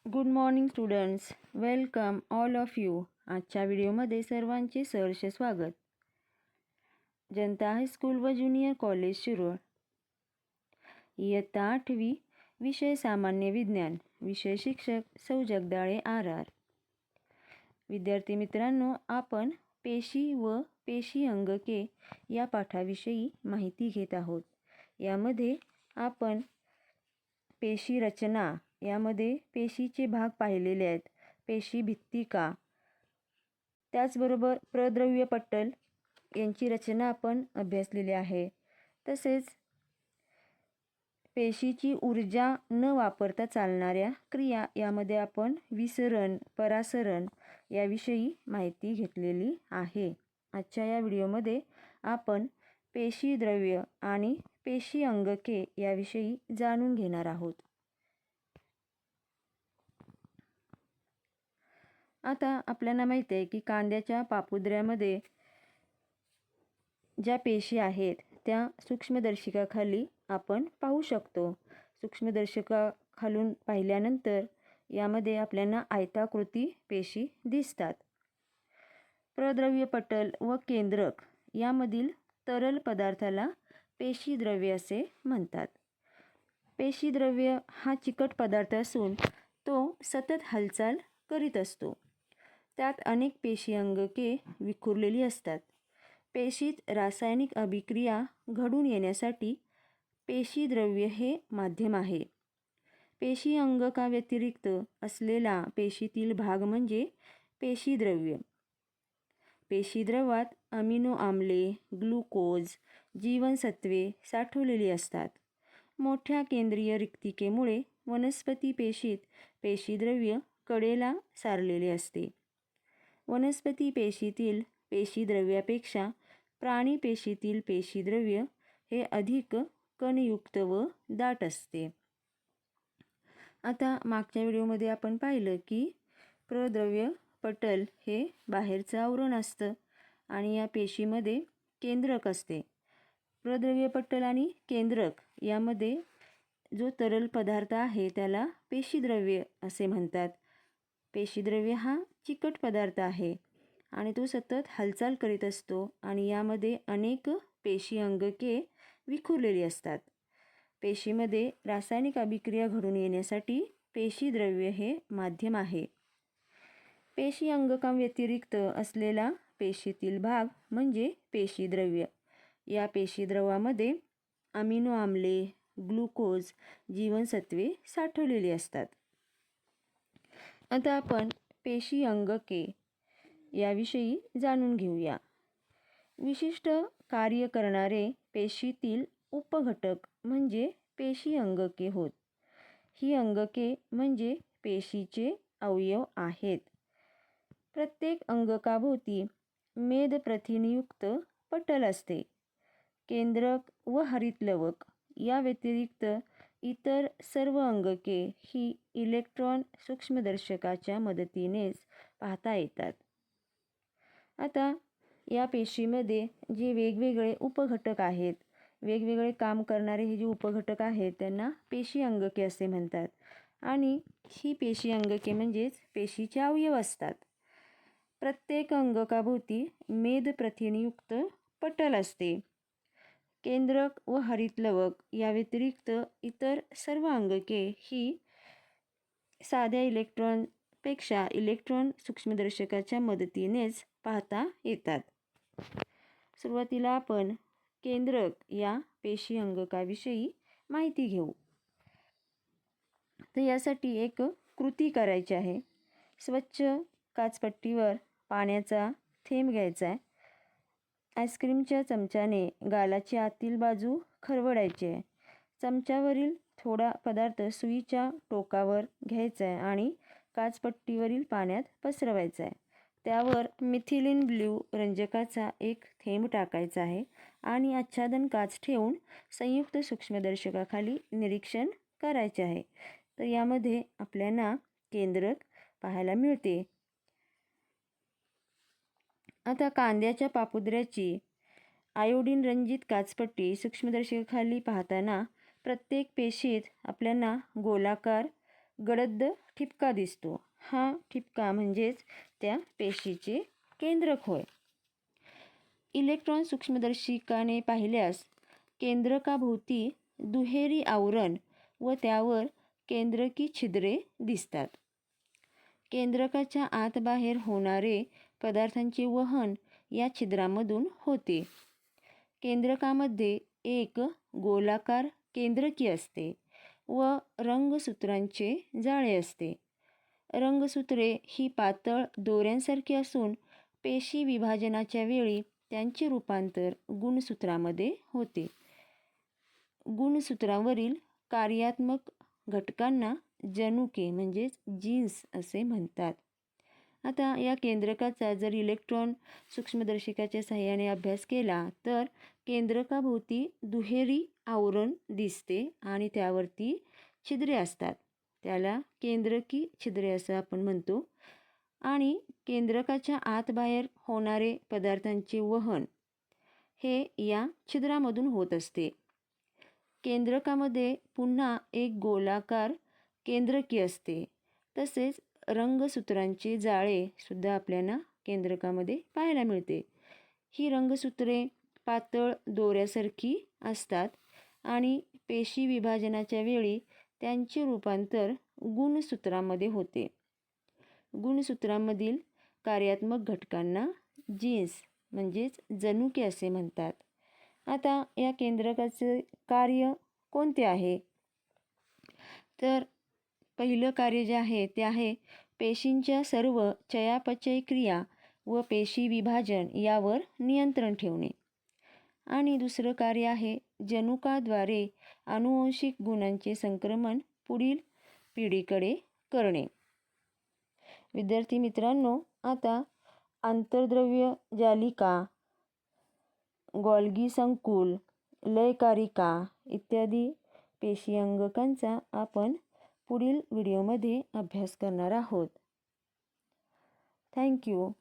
Good morning students, welcome all of you. आजच्या व्हिडिओमध्ये सर्वांचे सहर्ष स्वागत. जनता हायस्कूल व ज्युनियर कॉलेज शिरोळ. इयत्ता 8वी, विषय सामान्य विज्ञान, विषय शिक्षक सौ जगदाळे RR. विद्यार्थी मित्रांनो, आपण पेशी व पेशी अंगके या पाठाविषयी माहिती घेत आहोत. यामध्ये आपण पेशी रचना यामध्ये पेशीचे भाग पाहिलेले आहेत. पेशी भित्तिका, त्याचबरोबर प्रद्रव्य पटल यांची रचना आपण अभ्यासलेली आहे. तसेच पेशीची ऊर्जा न वापरता चालणाऱ्या क्रिया यामध्ये आपण विसरण, परासरण याविषयी माहिती घेतलेली आहे. आजच्या या व्हिडिओमध्ये आपण पेशी द्रव्य आणि पेशी अंगके याविषयी जाणून घेणार आहोत. आता आपल्याला माहिती आहे की कांद्याच्या पापुद्र्यामध्ये ज्या पेशी आहेत त्या सूक्ष्मदर्शिकाखाली आपण पाहू शकतो. सूक्ष्मदर्शिकाखालून पाहिल्यानंतर यामध्ये आपल्याला आयताकृती पेशी दिसतात. प्रद्रव्य पटल व केंद्रक यामधील तरल पदार्थाला पेशीद्रव्य असे म्हणतात. पेशीद्रव्य हा चिकट पदार्थ असून तो सतत हालचाल करीत असतो. त्यात अनेक पेशी अंगके विखुरलेली असतात. पेशीत रासायनिक अभिक्रिया घडून येण्यासाठी पेशीद्रव्य हे माध्यम आहे. पेशी अंगकाव्यतिरिक्त असलेला पेशीतील भाग म्हणजे पेशीद्रव्य. पेशीद्रवात अमिनो आम्ले, ग्लुकोज, जीवनसत्वे साठवलेली असतात. मोठ्या केंद्रीय रिक्तिकेमुळे वनस्पती पेशीत पेशीद्रव्य कडेला सारलेले असते. वनस्पती पेशीतील पेशीद्रव्यापेक्षा प्राणी पेशीतील पेशीद्रव्य हे अधिक कणयुक्त व दाट असते. आता मागच्या व्हिडिओमध्ये आपण पाहिलं की प्रद्रव्य पटल हे बाहेरचं आवरण असतं आणि या पेशीमध्ये केंद्रक असते. प्रद्रव्य पटल आणि केंद्रक यामध्ये जो तरल पदार्थ आहे त्याला पेशीद्रव्य असे म्हणतात. पेशीद्रव्य हा चिकट पदार्थ आहे आणि तो सतत हालचाल करीत असतो आणि यामध्ये अनेक पेशी अंगके विखुरलेली असतात. पेशीमध्ये रासायनिक अभिक्रिया घडून येण्यासाठी पेशीद्रव्य हे माध्यम आहे. पेशी अंगकांव्यतिरिक्त असलेला पेशीतील भाग म्हणजे पेशीद्रव्य. या पेशीद्रवामध्ये अमिनो आम्ले, ग्लुकोज, जीवनसत्वे साठवलेली असतात. आता आपण पेशी अंगके याविषयी जाणून घेऊया. विशिष्ट कार्य करणारे पेशीतील उपघटक म्हणजे पेशी अंगके होत. ही अंगके म्हणजे पेशीचे अवयव आहेत. प्रत्येक अंगकाभोवती मेदप्रथिनयुक्त पटल असते. केंद्रक व हरितलवक या व्यतिरिक्त इतर सर्व अंगके ही इलेक्ट्रॉन सूक्ष्मदर्शकाच्या मदतीनेच पाहता येतात. आता या पेशीमध्ये जे वेगवेगळे उपघटक आहेत, वेगवेगळे काम करणारे हे जे उपघटक आहेत त्यांना पेशी अंगके असे म्हणतात. आणि ही पेशी अंगके म्हणजेच पेशीचे अवयव असतात. प्रत्येक अंगकाभोवती मेदप्रथिनयुक्त पटल असते. केंद्रक व हरितलवक या व्यतिरिक्त इतर सर्व अंगके ही साध्या इलेक्ट्रॉनपेक्षा इलेक्ट्रॉन सूक्ष्मदर्शकाच्या मदतीनेच पाहता येतात. सुरुवातीला आपण केंद्रक या पेशी अंगकाविषयी माहिती घेऊ. तर यासाठी एक कृती करायची आहे. स्वच्छ काचपट्टीवर पाण्याचा थेंब घ्यायचा आहे. आईस्क्रीमच्या चमच्याने गालाची आतील बाजू खरवडायची आहे. चमच्यावरील थोडा पदार्थ सुईच्या टोकावर घ्यायचा आहे आणि काचपट्टीवरील पाण्यात पसरवायचा आहे. त्यावर मिथिलीन ब्ल्यू रंजकाचा एक थेंब टाकायचा आहे आणि आच्छादन काच ठेवून संयुक्त सूक्ष्मदर्शकाखाली निरीक्षण करायचे आहे. तर यामध्ये आपल्याला केंद्रक पाहायला मिळते. आता कांद्याच्या पापुद्र्याची आयोडीन रंजित काचपट्टी सूक्ष्मदर्शकाखाली पाहताना प्रत्येक पेशीत आपल्याला गोलाकार गडद ठिपका दिसतो. हा ठिपका म्हणजेच त्या पेशीचे केंद्रक होय. इलेक्ट्रॉन सूक्ष्मदर्शिकाने पाहिल्यास केंद्रकाभोवती दुहेरी आवरण व त्यावर केंद्रकी छिद्रे दिसतात. केंद्रकाच्या आत बाहेर होणारे पदार्थांचे वहन या छिद्रामधून होते. केंद्रकामध्ये एक गोलाकार केंद्रकी असते व रंगसूत्रांचे जाळे असते. रंगसूत्रे ही पातळ दोऱ्यांसारखी असून पेशी विभाजनाच्या वेळी त्यांचे रूपांतर गुणसूत्रामध्ये होते. गुणसूत्रावरील कार्यात्मक घटकांना जनुके म्हणजेच जीन्स असे म्हणतात. आता या केंद्रकाचा जर इलेक्ट्रॉन सूक्ष्मदर्शिकाच्या सहाय्याने अभ्यास केला तर केंद्रकाभोवती दुहेरी आवरण दिसते आणि त्यावरती छिद्रे असतात. त्याला केंद्रकी छिद्रे असं आपण म्हणतो. आणि केंद्रकाच्या आत बाहेर होणारे पदार्थांचे वहन हे या छिद्रामधून होत असते. केंद्रकामध्ये पुन्हा एक गोलाकार केंद्रकी असते. तसेच रंगसूत्रांचे जाळे सुद्धा आपल्याला केंद्रकामध्ये पाहायला मिळते. ही रंगसूत्रे पातळ दोऱ्यासारखी असतात आणि पेशी विभाजनाच्या वेळी त्यांचे रूपांतर गुणसूत्रामध्ये होते. गुणसूत्रामधील कार्यात्मक घटकांना जीन्स म्हणजेच जनुके असे म्हणतात. आता या केंद्रकाचे कार्य कोणते आहे? तर पहिलं कार्य जे आहे ते आहे पेशींच्या सर्व चयापचय क्रिया व पेशी विभाजन यावर नियंत्रण ठेवणे. आणि दुसरं कार्य आहे जनुकाद्वारे अनुवांशिक गुणांचे संक्रमण पुढील पिढीकडे करणे. विद्यार्थी मित्रांनो, आता आंतरद्रव्य जालिका, गोल्गी संकुल, लयकारिका इत्यादी पेशी अंगकांचा आपण पुढील व्हिडिओमध्ये अभ्यास करणार आहोत. थँक्यू.